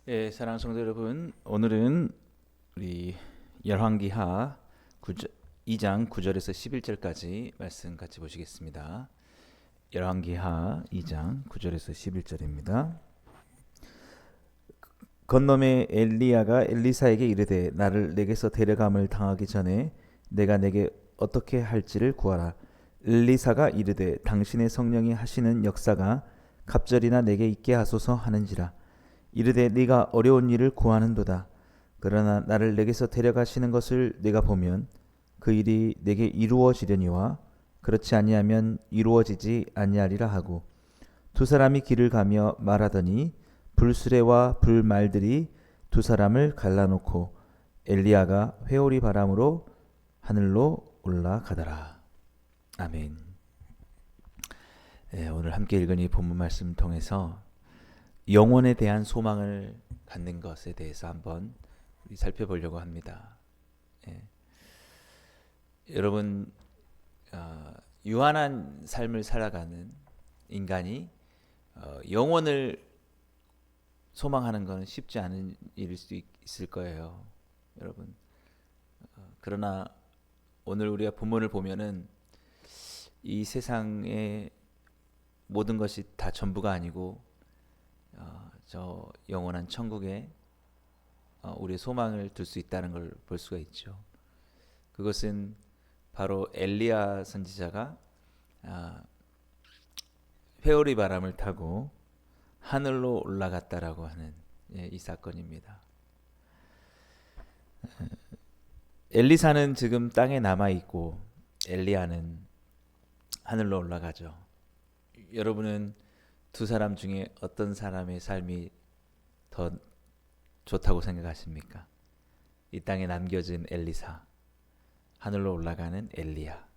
예, 사랑하는 성도 여러분, 오늘은 우리 열왕기하 2장 9절에서 11절까지 말씀 같이 보시겠습니다. 열왕기하 2장 9절에서 11절입니다. 건너매 엘리야가 엘리사에게 이르되 나를 내게서 데려감을 당하기 전에 내가 내게 어떻게 할지를 구하라. 엘리사가 이르되 당신의 성령이 하시는 역사가 갑절이나 내게 있게 하소서 하는지라. 이르되 네가 어려운 일을 구하는도다. 그러나 나를 내게서 데려가시는 것을 내가 보면 그 일이 내게 이루어지려니와 그렇지 아니하면 이루어지지 아니하리라 하고 두 사람이 길을 가며 말하더니 불수레와 불말들이 두 사람을 갈라놓고 엘리야가 회오리 바람으로 하늘로 올라가더라. 아멘. 네, 오늘 함께 읽은 이 본문 말씀 통해서 영혼에 대한 소망을 갖는 것에 대해서 한번 살펴보려고 합니다. 예. 여러분, 유한한 삶을 살아가는 인간이 영혼을 소망하는 것은 쉽지 않은 일일 수 있을 거예요, 여러분. 그러나 오늘 우리가 본문을 보면은 이 세상의 모든 것이 다 전부가 아니고 저 영원한 천국에 우리의 소망을 둘 수 있다는 걸 볼 수가 있죠. 그것은 바로 엘리야 선지자가 회오리 바람을 타고 하늘로 올라갔다라고 하는 이 사건입니다. 엘리사는 지금 땅에 남아 있고 엘리야는 하늘로 올라가죠. 여러분은 두 사람 중에 어떤 사람의 삶이 더 좋다고 생각하십니까? 이 땅에 남겨진 엘리사, 하늘로 올라가는 엘리야.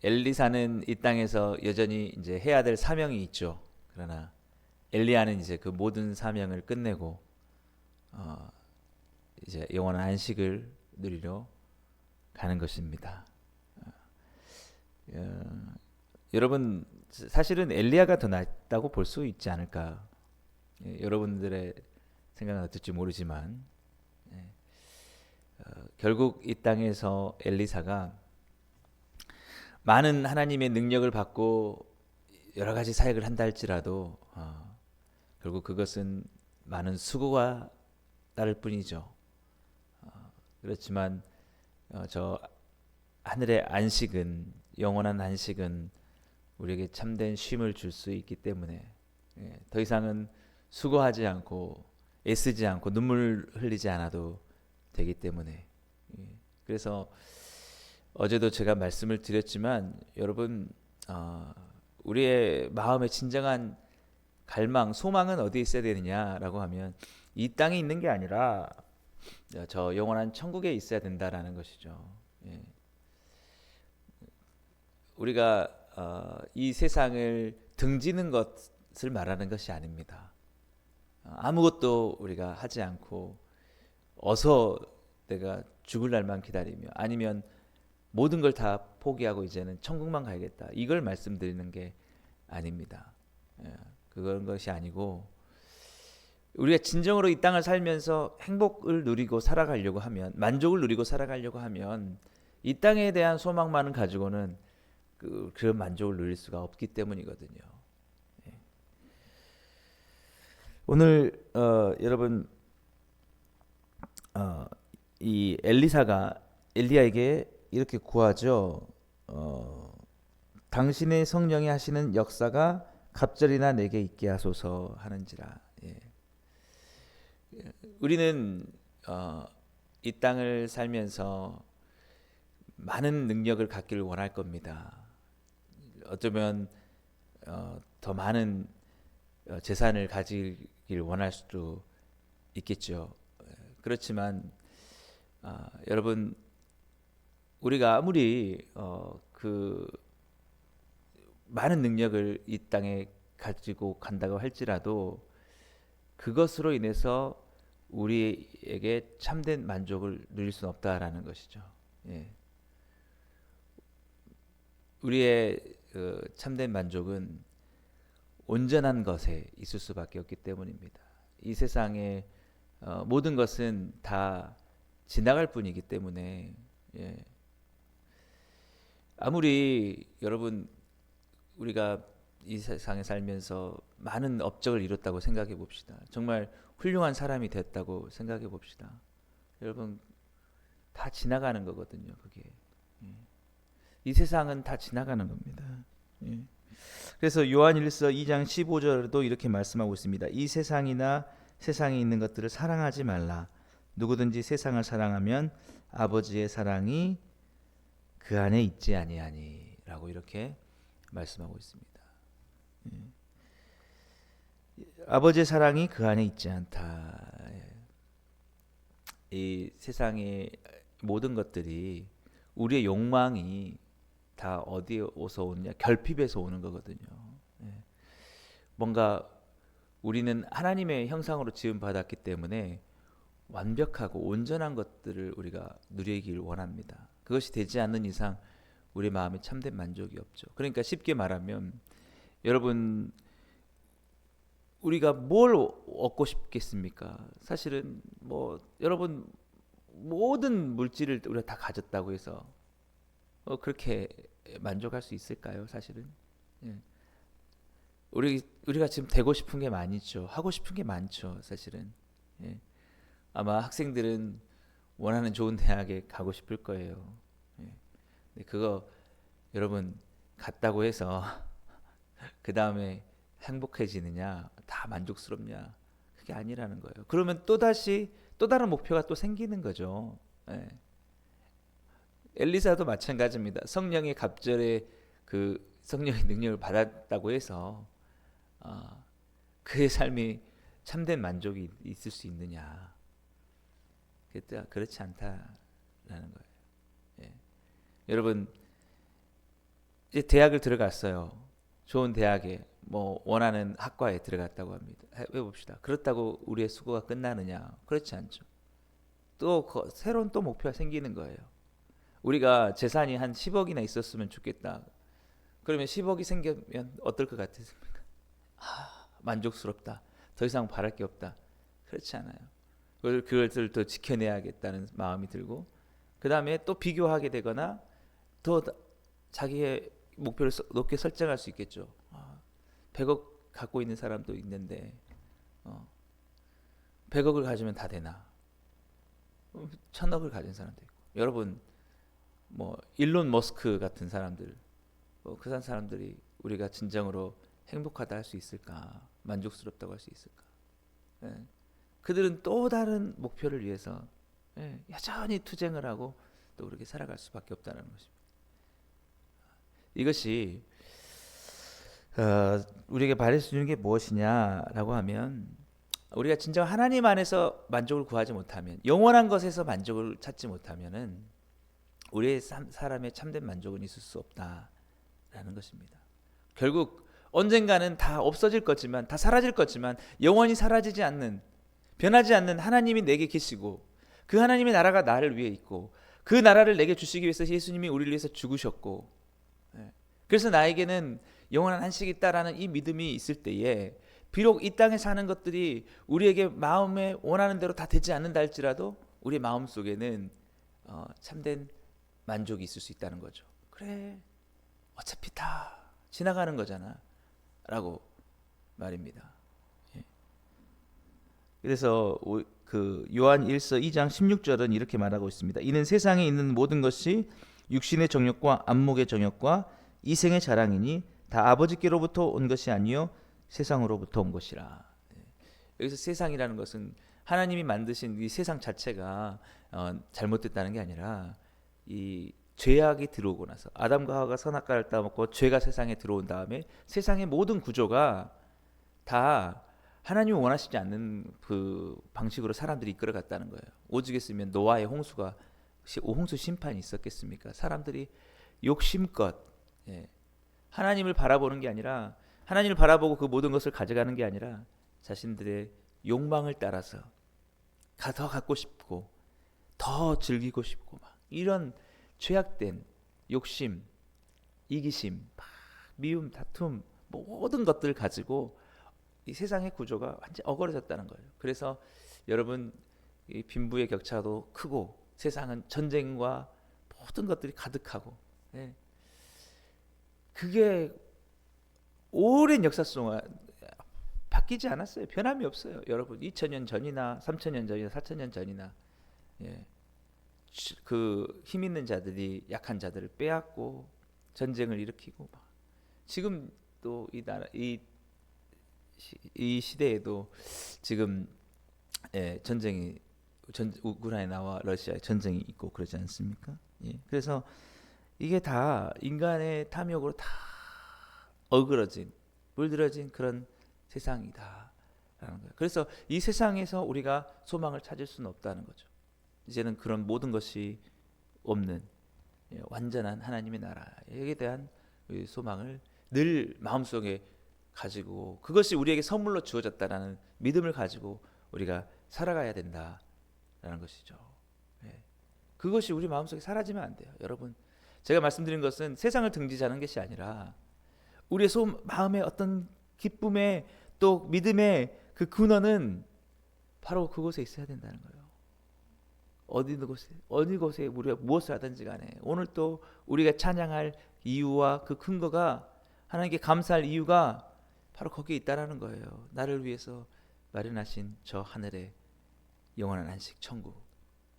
엘리사는 이 땅에서 여전히 이제 해야 될 사명이 있죠. 그러나 엘리야는 이제 그 모든 사명을 끝내고 이제 영원한 안식을 누리러 가는 것입니다. 여러분, 사실은 엘리야가 더 낫다고 볼 수 있지 않을까? 여러분들의 생각은 어떨지 모르지만 결국 이 땅에서 엘리사가 많은 하나님의 능력을 받고 여러 가지 사역을 한다 할지라도 결국 그것은 많은 수고가 따를 뿐이죠. 그렇지만 저 하늘의 안식은, 영원한 안식은 우리에게 참된 쉼을 줄 수 있기 때문에 더 이상은 수고하지 않고 애쓰지 않고 눈물 흘리지 않아도 되기 때문에 그래서 어제도 제가 말씀을 드렸지만 여러분, 우리의 마음의 진정한 갈망, 소망은 어디에 있어야 되느냐라고 하면 이 땅에 있는 게 아니라 저 영원한 천국에 있어야 된다라는 것이죠. 우리가 이 세상을 등지는 것을 말하는 것이 아닙니다. 아무것도 우리가 하지 않고 어서 내가 죽을 날만 기다리며 아니면 모든 걸 다 포기하고 이제는 천국만 가야겠다. 이걸 말씀드리는 게 아닙니다. 그런 것이 아니고 우리가 진정으로 이 땅을 살면서 행복을 누리고 살아가려고 하면, 만족을 누리고 살아가려고 하면 이 땅에 대한 소망만은 가지고는 그런 만족을 누릴 수가 없기 때문이거든요. 오늘 여러분, 이 엘리사가 엘리야에게 이렇게 구하죠. 당신의 성령이 하시는 역사가 갑절이나 내게 있게 하소서 하는지라. 우리는 이 땅을 살면서 많은 능력을 갖기를 원할 겁니다. 어쩌면 더 많은 재산을 가지길 원할 수도 있겠죠. 그렇지만 여러분, 우리가 아무리 그 많은 능력을 이 땅에 가지고 간다고 할지라도 그것으로 인해서 우리에게 참된 만족을 누릴 수는 없다라는 것이죠. 우리의 참된 만족은 온전한 것에 있을 수밖에 없기 때문입니다. 이 세상의 모든 것은 다 지나갈 뿐이기 때문에 예. 아무리 여러분 우리가 이 세상에 살면서 많은 업적을 이뤘다고 생각해 봅시다. 정말 훌륭한 사람이 됐다고 생각해 봅시다. 여러분 다 지나가는 거거든요. 그게 이 세상은 다 지나가는 겁니다. 예. 그래서 요한일서 2장 15절에도 이렇게 말씀하고 있습니다. 이 세상이나 세상에 있는 것들을 사랑하지 말라. 누구든지 세상을 사랑하면 아버지의 사랑이 그 안에 있지 아니하니라고 이렇게 말씀하고 있습니다. 아버지의 사랑이 그 안에 있지 않다. 이 세상의 모든 것들이 우리의 욕망이 다 어디에서 오느냐? 결핍에서 오는 거거든요. 뭔가 우리는 하나님의 형상으로 지음 받았기 때문에 완벽하고 온전한 것들을 우리가 누리길 원합니다. 그것이 되지 않는 이상 우리 마음에 참된 만족이 없죠. 그러니까 쉽게 말하면 여러분 우리가 뭘 얻고 싶겠습니까? 사실은 뭐 여러분 모든 물질을 우리가 다 가졌다고 해서 그렇게 만족할 수 있을까요? 사실은 예. 우리가 지금 되고 싶은 게 많죠. 하고 싶은 게 많죠. 사실은 예. 아마 학생들은 원하는 좋은 대학에 가고 싶을 거예요. 예. 근데 그거 여러분 갔다고 해서 그 다음에 행복해지느냐, 다 만족스럽냐? 그게 아니라는 거예요. 그러면 또 다시 또 다른 목표가 또 생기는 거죠. 예. 엘리사도 마찬가지입니다. 성령의 갑절에 그 성령의 능력을 받았다고 해서 그의 삶이 참된 만족이 있을 수 있느냐? 그렇지 않다라는 거예요. 예. 여러분 이제 대학을 들어갔어요. 좋은 대학에 뭐 원하는 학과에 들어갔다고 합니다. 해봅시다. 그렇다고 우리의 수고가 끝나느냐? 그렇지 않죠. 또 새로운 또 목표가 생기는 거예요. 우리가 재산이 한 10억이나 있었으면 좋겠다. 그러면 10억이 생기면 어떨 것 같으십니까? 만족스럽다. 더 이상 바랄 게 없다. 그렇지 않아요. 그것을 더 지켜내야겠다는 마음이 들고 그 다음에 또 비교하게 되거나 더 자기의 목표를 높게 설정할 수 있겠죠. 100억 갖고 있는 사람도 있는데 100억을 가지면 다 되나? 1000억을 가진 사람도 있고. 여러분 뭐 일론 머스크 같은 사람들 그 사람들이 우리가 진정으로 행복하다 할 수 있을까? 만족스럽다고 할 수 있을까? 예. 그들은 또 다른 목표를 위해서 여전히 투쟁을 하고 또 그렇게 살아갈 수밖에 없다는 것입니다. 이것이 우리에게 바랄 수 있는 게 무엇이냐라고 하면 우리가 진정 하나님 안에서 만족을 구하지 못하면 영원한 것에서 만족을 찾지 못하면은 우리의 사람의 참된 만족은 있을 수 없다라는 것입니다. 결국 언젠가는 다 없어질 거지만 다 사라질 거지만 영원히 사라지지 않는 변하지 않는 하나님이 내게 계시고 그 하나님의 나라가 나를 위해 있고 그 나라를 내게 주시기 위해서 예수님이 우리를 위해서 죽으셨고 그래서 나에게는 영원한 안식이 있다라는 이 믿음이 있을 때에 비록 이 땅에 사는 것들이 우리에게 마음에 원하는 대로 다 되지 않는다 할지라도 우리 마음 속에는 참된 만족이 있을 수 있다는 거죠. 그래 어차피 다 지나가는 거잖아 라고 말입니다. 그래서 그 요한 1서 2장 16절은 이렇게 말하고 있습니다. 이는 세상에 있는 모든 것이 육신의 정욕과 안목의 정욕과 이생의 자랑이니 다 아버지께로부터 온 것이 아니요 세상으로부터 온 것이라. 여기서 세상이라는 것은 하나님이 만드신 이 세상 자체가 잘못됐다는 게 아니라 이 죄악이 들어오고 나서 아담과 하와가 선악과를 따먹고 죄가 세상에 들어온 다음에 세상의 모든 구조가 다 하나님이 원하시지 않는 그 방식으로 사람들이 이끌어갔다는 거예요. 오죽했으면 노아의 홍수가 홍수 심판이 있었겠습니까? 사람들이 욕심껏 하나님을 바라보는 게 아니라 하나님을 바라보고 그 모든 것을 가져가는 게 아니라 자신들의 욕망을 따라서 더 갖고 싶고 더 즐기고 싶고 막 이런 죄악된 욕심, 이기심, 미움, 다툼 모든 것들을 가지고 이 세상의 구조가 완전 어그러졌다는 거예요. 그래서 여러분 이 빈부의 격차도 크고 세상은 전쟁과 모든 것들이 가득하고 예. 그게 오랜 역사 동안 바뀌지 않았어요. 변함이 없어요. 여러분 2000년 전이나 3000년 전이나 4000년 전이나 예. 그 힘 있는 자들이 약한 자들을 빼앗고 전쟁을 일으키고 지금 또 이 나라 이 시대에도 지금 예, 전쟁이 우크라이나와 러시아의 전쟁이 있고 그러지 않습니까? 예. 그래서 이게 다 인간의 탐욕으로 다 어그러진 물들어진 그런 세상이다라는 거예요. 그래서 이 세상에서 우리가 소망을 찾을 수는 없다는 거죠. 이제는 그런 모든 것이 없는 예, 완전한 하나님의 나라에 대한 소망을 늘 마음속에 가지고 그것이 우리에게 선물로 주어졌다라는 믿음을 가지고 우리가 살아가야 된다라는 것이죠. 예. 그것이 우리 마음속에 사라지면 안 돼요. 여러분 제가 말씀드린 것은 세상을 등지자는 것이 아니라 우리의 마음의 어떤 기쁨의 또 믿음의 그 근원은 바로 그곳에 있어야 된다는 거예요. 어느 곳에 우리가 무엇을 하든지 간에 오늘 또 우리가 찬양할 이유와 그 근거가 하나님께 감사할 이유가 바로 거기에 있다라는 거예요. 나를 위해서 마련하신 저 하늘의 영원한 안식 천국.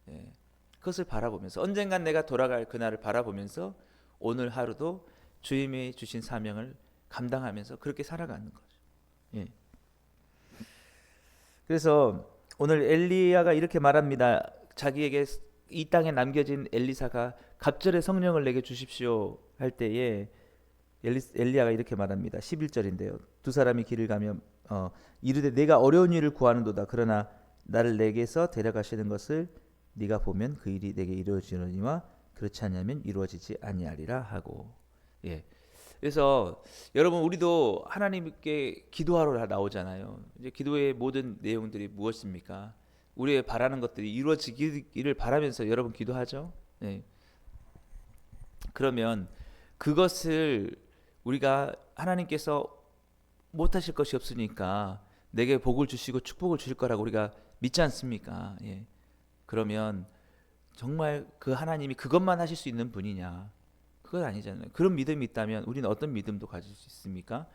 예. 그것을 바라보면서 언젠간 내가 돌아갈 그날을 바라보면서 오늘 하루도 주님이 주신 사명을 감당하면서 그렇게 살아가는 거죠. 예. 그래서 오늘 엘리야가 이렇게 말합니다. 자기에게 이 땅에 남겨진 엘리사가 갑절의 성령을 내게 주십시오 할 때에 엘리야가 이렇게 말합니다. 11절인데요. 두 사람이 길을 가며 이르되 내가 어려운 일을 구하는도다. 그러나 나를 내게서 데려가시는 것을 네가 보면 그 일이 내게 이루어지느니와 그렇지 않으면 이루어지지 아니하리라 하고. 예. 그래서 여러분 우리도 하나님께 기도하러 나오잖아요. 이제 기도의 모든 내용들이 무엇입니까? 우리의 바라는 것들이 이루어지기를 바라면서 여러분 기도하죠. 네. 그러면 그것을 우리가 하나님께서 못하실 것이 없으니까 내게 복을 주시고 축복을 주실 거라고 우리가 믿지 않습니까? 예. 그러면 정말 그 하나님이 그것만 하실 수 있는 분이냐? 그건 아니잖아요. 그런 믿음이 있다면 우리는 어떤 믿음도 가질 수 있습니까?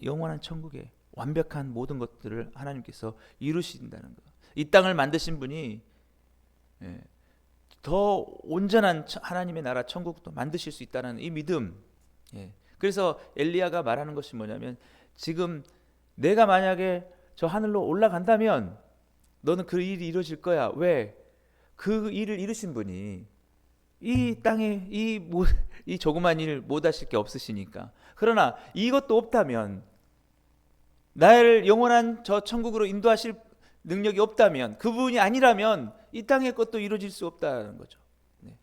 영원한 천국에 완벽한 모든 것들을 하나님께서 이루신다는 것. 이 땅을 만드신 분이 예, 더 온전한 하나님의 나라 천국도 만드실 수 있다는 이 믿음. 예. 그래서 엘리야가 말하는 것이 뭐냐면 지금 내가 만약에 저 하늘로 올라간다면 너는 그 일이 이루어질 거야. 왜? 그 일을 이루신 분이 이 땅에 이 조그만 일 못하실 게 없으시니까. 그러나 이것도 없다면 나를 영원한 저 천국으로 인도하실 능력이 없다면 그분이 아니라면 이 땅의 것도 이루어질 수 없다는 거죠. 네.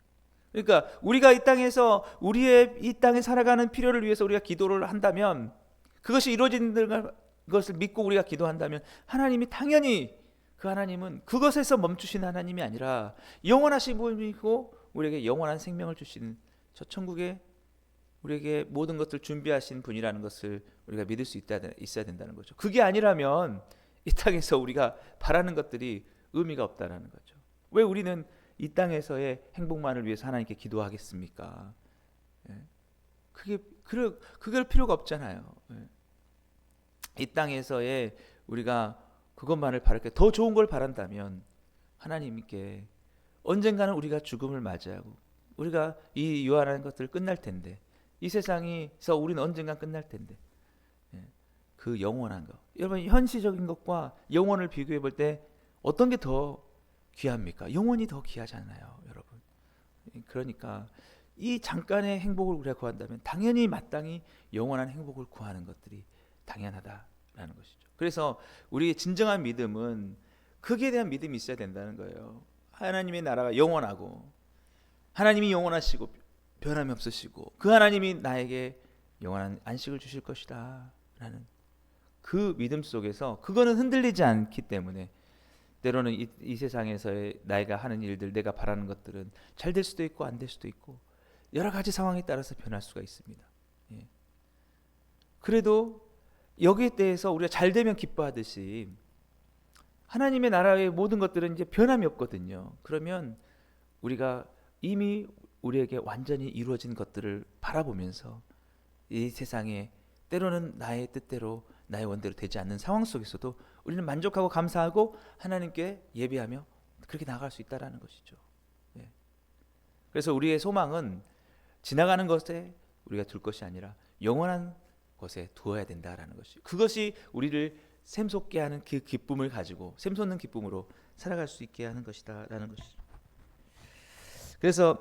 그러니까 우리가 이 땅에서 우리의 이 땅에 살아가는 필요를 위해서 우리가 기도를 한다면 그것이 이루어지는 것을 믿고 우리가 기도한다면 하나님이 당연히 그 하나님은 그것에서 멈추신 하나님이 아니라 영원하신 분이고 우리에게 영원한 생명을 주시는 저 천국에 우리에게 모든 것을 준비하신 분이라는 것을 우리가 믿을 수 있어야 된다는 거죠. 그게 아니라면 이 땅에서 우리가 바라는 것들이 의미가 없다라는 거죠. 왜 우리는 이 땅에서의 행복만을 위해서 하나님께 기도하겠습니까? 예. 그럴 필요가 없잖아요. 예. 이 땅에서의 우리가 그것만을 바랄 게 더 좋은 걸 바란다면 하나님께 언젠가는 우리가 죽음을 맞이하고 우리가 이 유한한 것들 끝날 텐데 이 세상에서 우리는 언젠가 끝날 텐데 그 영원한 것 여러분 현실적인 것과 영원을 비교해 볼 때 어떤 게 더 귀합니까? 영원이 더 귀하잖아요 여러분. 그러니까 이 잠깐의 행복을 우리가 구한다면 당연히 마땅히 영원한 행복을 구하는 것들이 당연하다라는 것이죠. 그래서 우리의 진정한 믿음은 거기에 대한 믿음이 있어야 된다는 거예요. 하나님의 나라가 영원하고 하나님이 영원하시고 변함이 없으시고 그 하나님이 나에게 영원한 안식을 주실 것이다 라는 그 믿음 속에서 그거는 흔들리지 않기 때문에 때로는 이 세상에서의 나이가 하는 일들 내가 바라는 것들은 잘 될 수도 있고 안 될 수도 있고 여러 가지 상황에 따라서 변할 수가 있습니다. 예. 그래도 여기에 대해서 우리가 잘 되면 기뻐하듯이 하나님의 나라의 모든 것들은 이제 변함이 없거든요. 그러면 우리가 이미 우리에게 완전히 이루어진 것들을 바라보면서 이 세상에 때로는 나의 뜻대로 나의 원대로 되지 않는 상황 속에서도 우리는 만족하고 감사하고 하나님께 예배하며 그렇게 나아갈 수 있다라는 것이죠. 예. 그래서 우리의 소망은 지나가는 것에 우리가 둘 것이 아니라 영원한 것에 두어야 된다라는 것이, 그것이 우리를 샘솟게 하는 그 기쁨을 가지고 샘솟는 기쁨으로 살아갈 수 있게 하는 것이다라는 것이죠. 그래서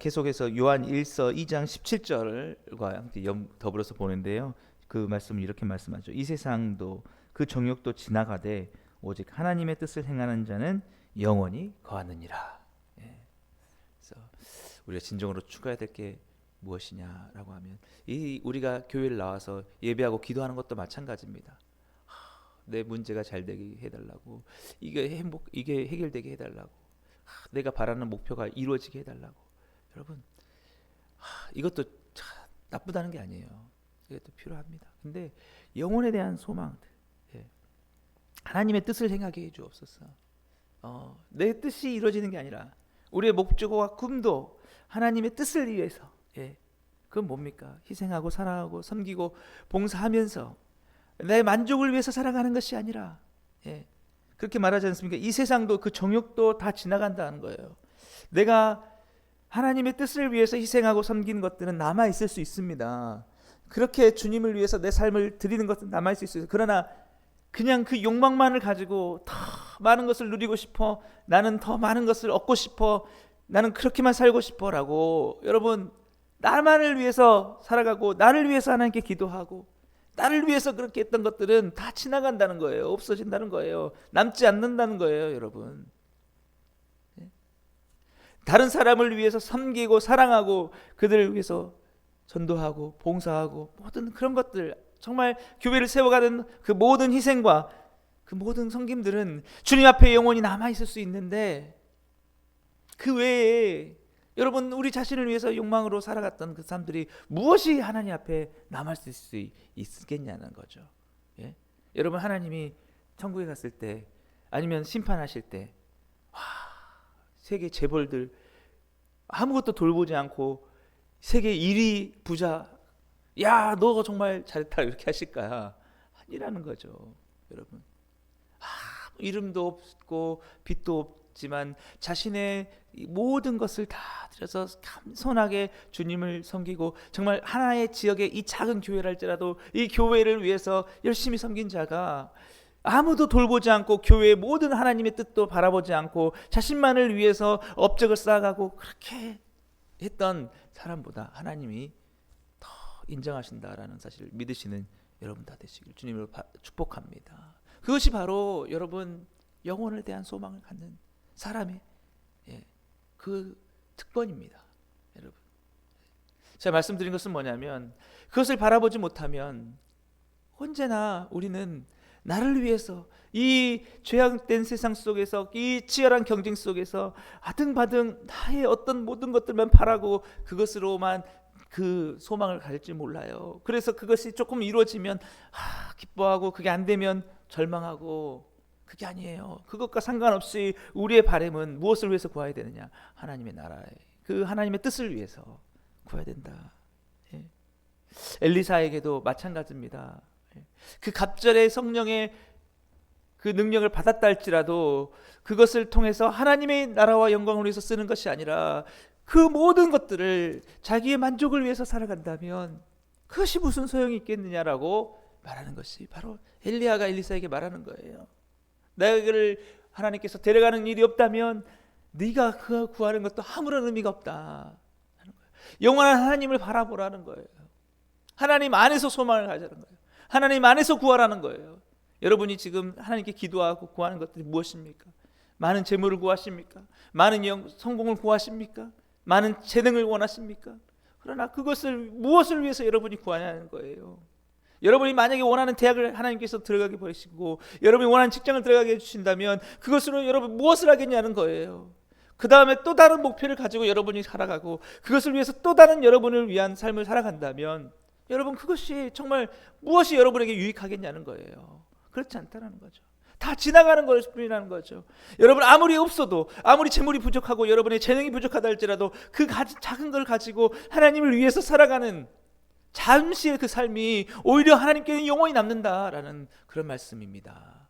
계속해서 요한 1서 2장 17절과 함께 더불어서 보는데요. 그 말씀을 이렇게 말씀하죠. 이 세상도 그 정욕도 지나가되 오직 하나님의 뜻을 행하는 자는 영원히 거하느니라. 예. 그래서 우리가 진정으로 추구해야 될 게 무엇이냐라고 하면 이 우리가 교회를 나와서 예배하고 기도하는 것도 마찬가지입니다. 내 문제가 잘 되게 해달라고, 이게 해결되게 해달라고, 내가 바라는 목표가 이루어지게 해달라고. 여러분, 이것도 나쁘다는 게 아니에요. 이것도 필요합니다. 근데 영혼에 대한 소망들, 예. 하나님의 뜻을 행하게 해주옵소서. 내 뜻이 이루어지는 게 아니라 우리의 목적과 꿈도 하나님의 뜻을 위해서, 예. 그건 뭡니까? 희생하고 사랑하고 섬기고 봉사하면서 내 만족을 위해서 살아가는 것이 아니라, 예. 그렇게 말하지 않습니까? 이 세상도 그 정욕도 다 지나간다는 거예요. 내가 하나님의 뜻을 위해서 희생하고 섬기는 것들은 남아 있을 수 있습니다. 그렇게 주님을 위해서 내 삶을 드리는 것은 남아 있을 수 있어요. 그러나 그냥 그 욕망만을 가지고 더 많은 것을 누리고 싶어, 나는 더 많은 것을 얻고 싶어, 나는 그렇게만 살고 싶어라고, 여러분, 나만을 위해서 살아가고 나를 위해서 하나님께 기도하고 나를 위해서 그렇게 했던 것들은 다 지나간다는 거예요. 없어진다는 거예요. 남지 않는다는 거예요, 여러분. 다른 사람을 위해서 섬기고 사랑하고 그들을 위해서 전도하고 봉사하고 모든 그런 것들, 정말 교회를 세워가는 그 모든 희생과 그 모든 섬김들은 주님 앞에 영원히 남아있을 수 있는데, 그 외에 여러분, 우리 자신을 위해서 욕망으로 살아갔던 그 사람들이 무엇이 하나님 앞에 남아있을 수 있겠냐는 거죠. 예? 여러분, 하나님이 천국에 갔을 때 아니면 심판하실 때 세계 재벌들 아무것도 돌보지 않고 세계 1위 부자, 야, 너 정말 잘했다, 이렇게 하실까? 아니라는 거죠, 여러분. 이름도 없고 빚도 없지만 자신의 모든 것을 다 들여서 겸손하게 주님을 섬기고, 정말 하나의 지역의 이 작은 교회를 할지라도 이 교회를 위해서 열심히 섬긴 자가 아무도 돌보지 않고 교회의 모든 하나님의 뜻도 바라보지 않고 자신만을 위해서 업적을 쌓아가고 그렇게 했던 사람보다 하나님이 더 인정하신다라는 사실을 믿으시는 여러분 다 되시길 주님으로 축복합니다. 그것이 바로 여러분 영혼에 대한 소망을 갖는 사람의, 예, 그 특권입니다. 여러분, 제가 말씀드린 것은 뭐냐면, 그것을 바라보지 못하면 언제나 우리는 나를 위해서 이 죄악된 세상 속에서, 이 치열한 경쟁 속에서 아등바등 나의 어떤 모든 것들만 바라고 그것으로만 그 소망을 가질지 몰라요. 그래서 그것이 조금 이루어지면 기뻐하고, 그게 안 되면 절망하고. 그게 아니에요. 그것과 상관없이 우리의 바람은 무엇을 위해서 구해야 되느냐? 하나님의 나라에, 그 하나님의 뜻을 위해서 구해야 된다. 예. 엘리사에게도 마찬가지입니다. 예. 그 갑절의 성령의 그 능력을 받았다 할지라도 그것을 통해서 하나님의 나라와 영광을 위해서 쓰는 것이 아니라 그 모든 것들을 자기의 만족을 위해서 살아간다면 그것이 무슨 소용이 있겠느냐라고 말하는 것이 바로 엘리야가 엘리사에게 말하는 거예요. 너희를 하나님께서 데려가는 일이 없다면 네가 그 구하는 것도 아무런 의미가 없다 하는 거예요. 영원한 하나님을 바라보라는 거예요. 하나님 안에서 소망을 가지라는 거예요. 하나님 안에서 구하라는 거예요. 여러분이 지금 하나님께 기도하고 구하는 것들이 무엇입니까? 많은 재물을 구하십니까? 많은 성공을 구하십니까? 많은 재능을 원하십니까? 그러나 그것을 무엇을 위해서 여러분이 구하냐는 거예요. 여러분이 만약에 원하는 대학을 하나님께서 들어가게 보시고 여러분이 원하는 직장을 들어가게 해주신다면 그것으로 여러분 무엇을 하겠냐는 거예요. 그 다음에 또 다른 목표를 가지고 여러분이 살아가고 그것을 위해서 또 다른 여러분을 위한 삶을 살아간다면 여러분 그것이 정말 무엇이 여러분에게 유익하겠냐는 거예요. 그렇지 않다는 거죠. 다 지나가는 것뿐이라는 거죠. 여러분 아무리 없어도, 아무리 재물이 부족하고 여러분의 재능이 부족하다 할지라도 그 작은 걸 가지고 하나님을 위해서 살아가는 잠시의 그 삶이 오히려 하나님께는 영원히 남는다라는 그런 말씀입니다.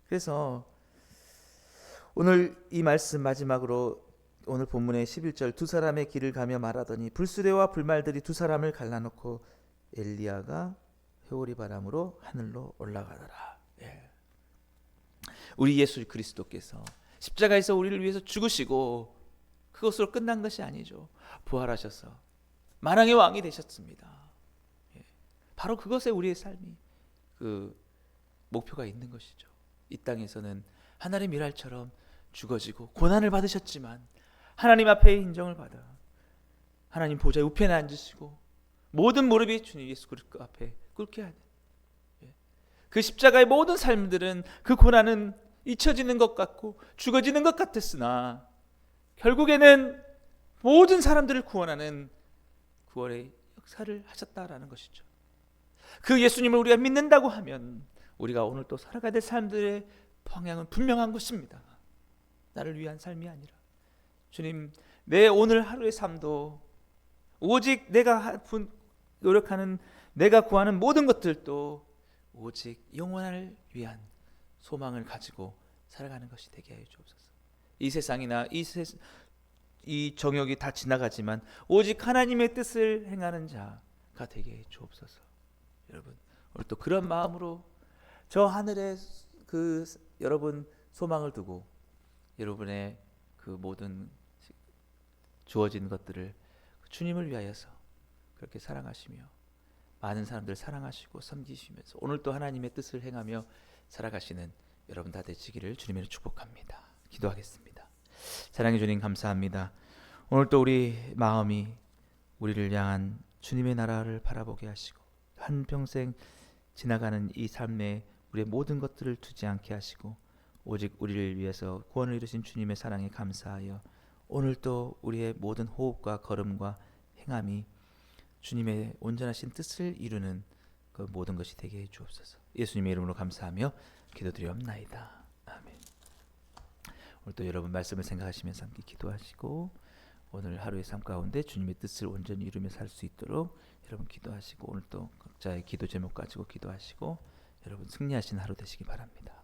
그래서 오늘 이 말씀 마지막으로 오늘 본문의 11절, 두 사람의 길을 가며 말하더니 불수레와 불말들이 두 사람을 갈라놓고 엘리야가 회오리 바람으로 하늘로 올라가더라. 우리 예수 그리스도께서 십자가에서 우리를 위해서 죽으시고 그것으로 끝난 것이 아니죠. 부활하셔서 만왕의 왕이 되셨습니다. 바로 그것에 우리의 삶이 그 목표가 있는 것이죠. 이 땅에서는 하늘의 미랄처럼 죽어지고 고난을 받으셨지만 하나님 앞에 인정을 받아 하나님 보좌 우편에 앉으시고 모든 무릎이 주님 예수 그리스도 앞에 꿇게 하는 그 십자가의 모든 삶들은, 그 고난은 잊혀지는 것 같고 죽어지는 것 같았으나 결국에는 모든 사람들을 구원하는 구원의 역사를 하셨다라는 것이죠. 그 예수님을 우리가 믿는다고 하면 우리가 오늘 또 살아가야 될 삶들의 방향은 분명한 것입니다. 나를 위한 삶이 아니라 주님, 내 오늘 하루의 삶도 오직 내가 노력하는, 내가 구하는 모든 것들도 오직 영원을 위한 소망을 가지고 살아가는 것이 되게 하여 주옵소서. 이 세상이나 이 정욕이 다 지나가지만 오직 하나님의 뜻을 행하는 자가 되게 해 주옵소서. 여러분 오늘 또 그런 마음으로 저 하늘에 그 여러분 소망을 두고 여러분의 그 모든 주어진 것들을 주님을 위하여서 그렇게 사랑하시며 많은 사람들을 사랑하시고 섬기시면서 오늘 또 하나님의 뜻을 행하며 살아가시는 여러분 다 되시기를 주님으로 축복합니다. 기도하겠습니다. 사랑해 주님 감사합니다. 오늘 또 우리 마음이 우리를 향한 주님의 나라를 바라보게 하시고 한평생 지나가는 이 삶에 우리의 모든 것들을 두지 않게 하시고 오직 우리를 위해서 구원을 이루신 주님의 사랑에 감사하여 오늘 또 우리의 모든 호흡과 걸음과 행함이 주님의 온전하신 뜻을 이루는 그 모든 것이 되게 해 주옵소서. 예수님의 이름으로 감사하며 기도드리옵나이다. 아멘. 오늘 또 여러분 말씀을 생각하시면서 함께 기도하시고 오늘 하루의 삶 가운데 주님의 뜻을 온전히 이루며 살 수 있도록 여러분 기도하시고 오늘 또 각자의 기도 제목 가지고 기도하시고 여러분 승리하신 하루 되시기 바랍니다.